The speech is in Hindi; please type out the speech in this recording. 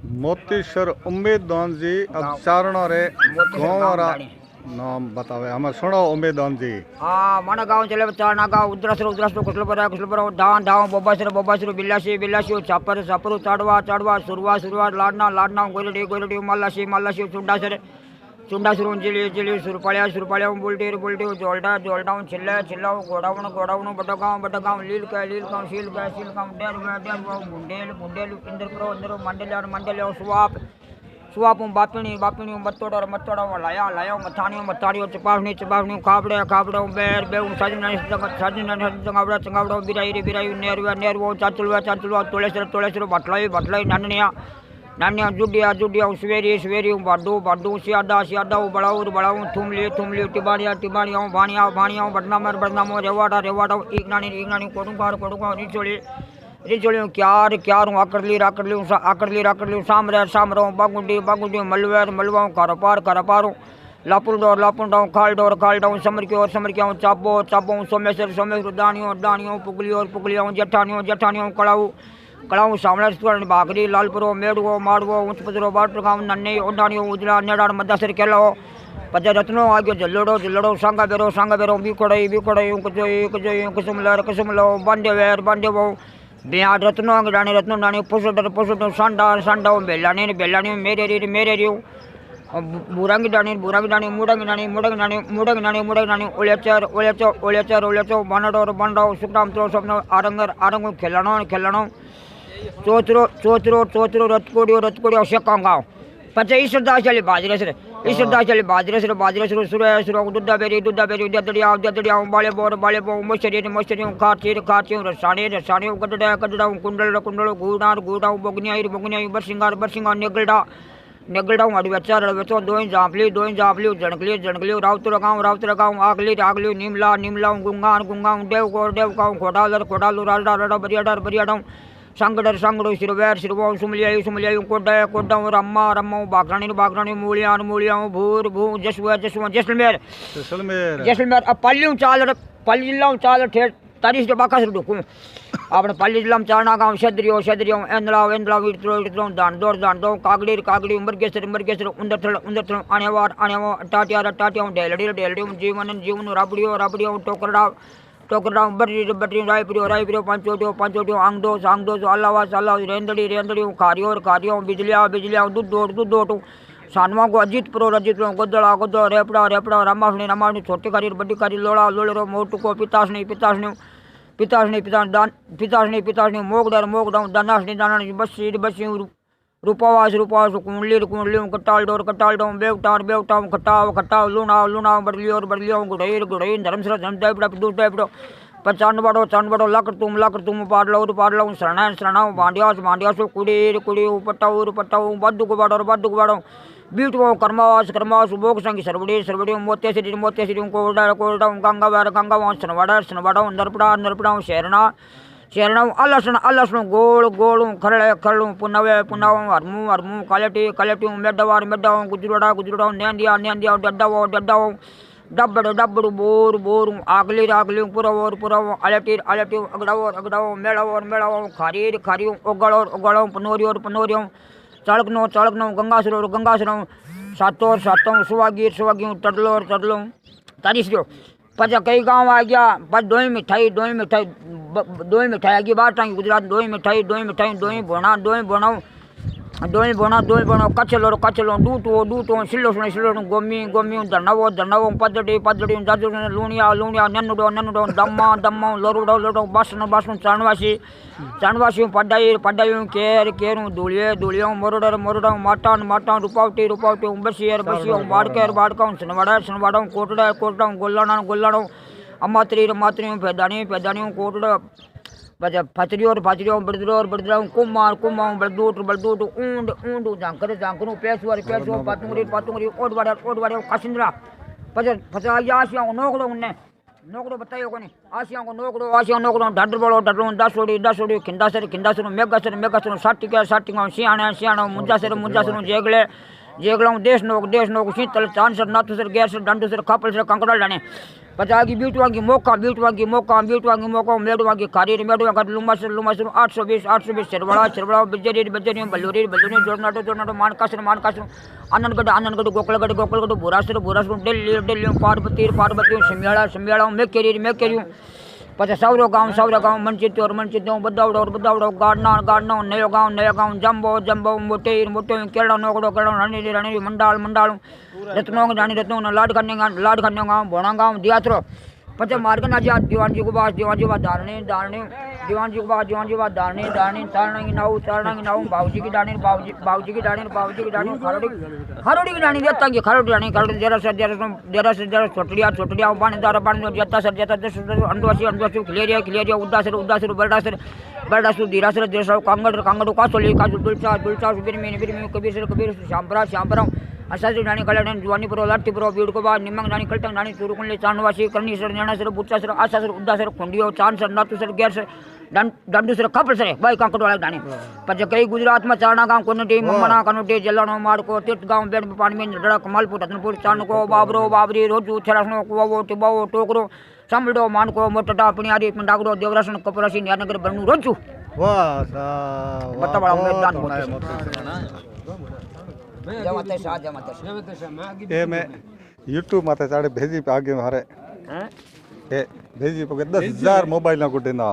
मोतीश्वर उम्मीद दान जी अब चारणों रे गाँव नाम बतावे हमें सुनो उम्मीद दान जी। हाँ मन गाँव चले चारणा गाँव उद्रस कुशलपुर धान धाव बोबासुर बिल्लासी छापर छापर चाड़वा सुरवा लाडना गोरडी मल्लासी चुंडासुर चिली सुरपालिया बुलटी जोल्टा चिल्ला गोडाउन बड़गांव लीलगांव शीलगांव डेर गुंडेल इंद्रपुर मंडल सुवाप बापिणी मत्तोड़ लाया मथानियों चपावनी खाबड़े बेर चंगावड़ा बिराई नेरवो चाचलवा तोलेसर भटलाई नानिया जुडिया सवेरी बड्डू सियादा बड़ाऊ थुमली टिबानिया भानिया बदनामो रेवाड़ा ईगनानी कोडुंगा रिचोली क्यार आकड़ली सामरो बागुंडी मलवाओं करपारों लापुंडाओं खालडोर समरक्यों चाबो सोमेश्वर दानियों पुगलियों जेठानियों कड़ाऊ सामने बागरी लालपुरो मेड़ो माड़वो ऊंचपदरो बाटगांव नन्ने ओडानियों उजला नेडाड़ मदासर केलो पचे रत्नो आगे जल्लोड़ो सांगा बेरो बीकोड़ई कुसुमलो बांडेवो बेहाड़ रत्नो डाणी पुसुट सांडा बेलानी मेरे बुरांगी डाणी मुड़ंगी उलेचर बनडो सुकराम तो स्वप्न आरंग खेलनो चोचरो रतकोड़ियो शेकांगाव पचे ईश्वरदास बाजरे सुरेश दुद्धा बेरी ददड़िया बाले बो मोशरी खाचियों रसाणी गड्डा कुंडल गूडाऊ बगनिया बरसिंगार नेगलडाऊ अड़वेचो दोई जापली जणकली राउतर गाँव आगली नीमला गुंगान देवगाँव खोडालू राडा बरियाडाऊ संगड़ो सिरवो सुमलियाई कोडाऊ रम्मा बागरानी मूलियां भूर जैसलमेर अब पल्लियों चाल ठेठ तारीस जो बाका से ढुकूँ अपने पल्ली जिला में चारणा गाँव शेदरियों एंदला दान कागड़ी मरगेसर उंदर आनेवा टाटिया डेलड़ी जीवन राबड़ियों टोकरडाव बर्री रायपुरियो पंचोटियो आंगदोस अल्लाह रेंदड़ी खारियों बिजलिया दूध सानवा को अजीतपुरो गोदड़ा रेपड़ा रामाफणी छोटी कारी बड़ी कारी लोड़ो मोटुको पिताशनी मोगडाऊ दानाशनी बसी रूपावास कुंडली कटाल बेवटाऊ खटाव लूना बड़लियों गुड़ई धर्मदेव चंडबड़ो लकड़तुम पाडलो शरणाऊ भांडियास कुड़ी पट्टाऊ बद्दुक बीटो कर्मावास बोग संगी सरवड़ी मोतेश्वरी कोडाऊ गंगावार सनवाड़ा नरपड़ा शेरणा अलसण गोल खरड़ू पुनाव हरमू कालेटी मेड्डवार गुजरोड़ा नेंदिया डड्डाओ डब्बड़ू बोर आगली पुरव अलटी अगड़ाओ मेड़ाओ खारियों ओगड़ो पनोरियों चाड़कनो गंगासुरों सातों सुवागियों टडलों तारीसो पचा कई गाँव आ गया बस दो ही मिठाई आ गई बाहर टांगी गुजरात दो ही मिठाई बोना कचलो डूटो सिल्लो गोमी धरनावो पदड़ी जाजू लूनिया नन्नुडो दम्मा लोरुडो बासन चाणवासी पड्डाई केरू धूलियों मोरडो माटान रुपावटी बसियर बाड़काऊ सनवाड़ा कोटड़ा गोल्लाणो अम्मात्री पैदानियों कोटड़ा फचरियों बड़दराऊ कुमार बलदूट ऊंड झांकरू पेसो पातुंगरी ओडवाड़ियों कासिंद्रा आसियां नोकड़ो बताइयो कोनी आसियां नोकड़ो डडरो दसोड़ी खिंदासर मेघासर साटिका सियाणो मुंजासर जेगले जेगलाऊ देश नोक शीतल चांसर नाथुसर गैसर डंडुसर खापलसर कंकड़ा लाने पचागी बीटवांगी मौका मेडवांगी खारी मेडवा लुमासर 820 सरवड़ा बिजरी बल्लूरी जोरनाटो मानकासर आनंदगढ़ गोकुलगढ़ बुरासर दिल्ली पार्वती सिम्याड़ा मेकेरी पचा सौरो गाँव मनचित्यो बदावड़ो गाड़ना नयो गाँव जम्बो मोटे केरड़ा नोकड़ो रणीरी मंडाल रत्नों लाड खन्ने गाँव भोणा गाँव दियात्रो पचा मार्गन आजा दीवान जी को बात धारणी दीवान जी को बात धारणी चारणा की नाव बाबूजी की डाणी खरोड़ी की डाणी देता की खरोड़ी जरा से छोटड़िया पानी जता सर अंडवासी खिलेरिया उदासर बरडासर धीरासर देशा कांगड़ कासोली दुलचा बिरमी कबीर श्यामपरा असासी डाणी कल्याण जुवानीपुर लाटीपुर बीड़ को बाद निमंग डाणी कलटंग डाणी चूरुकुंडली चांदवासी कर्णीसर नेणासर बुच्चासर आसासर उद्दासर खुंडियो चांदसर नाथुसर गैरसर डंडूसर खपलसर बाई कांकड़ वाला डाणी पच कई गुजरात में चारणा गांव कोनटी मम्मना कनोटी जलानो माड़को तीर्थ गांव बेड पानी में डड़क मालपुर रत्नपुर चांदको बाबरी रोजू थेरासनो कुवावो टिबावो टोकरो सामड़ो मानको मोटटा पिण्यारी पिंडागड़ो देवरासन कपरासी न्यानगर बन्नू रोजू वाह बता बड़ा मैदान ये मैं यूट्यूब माते साढ़े भेजी पे आगे मारे भेजी पे 10,000 मोबाइल को देना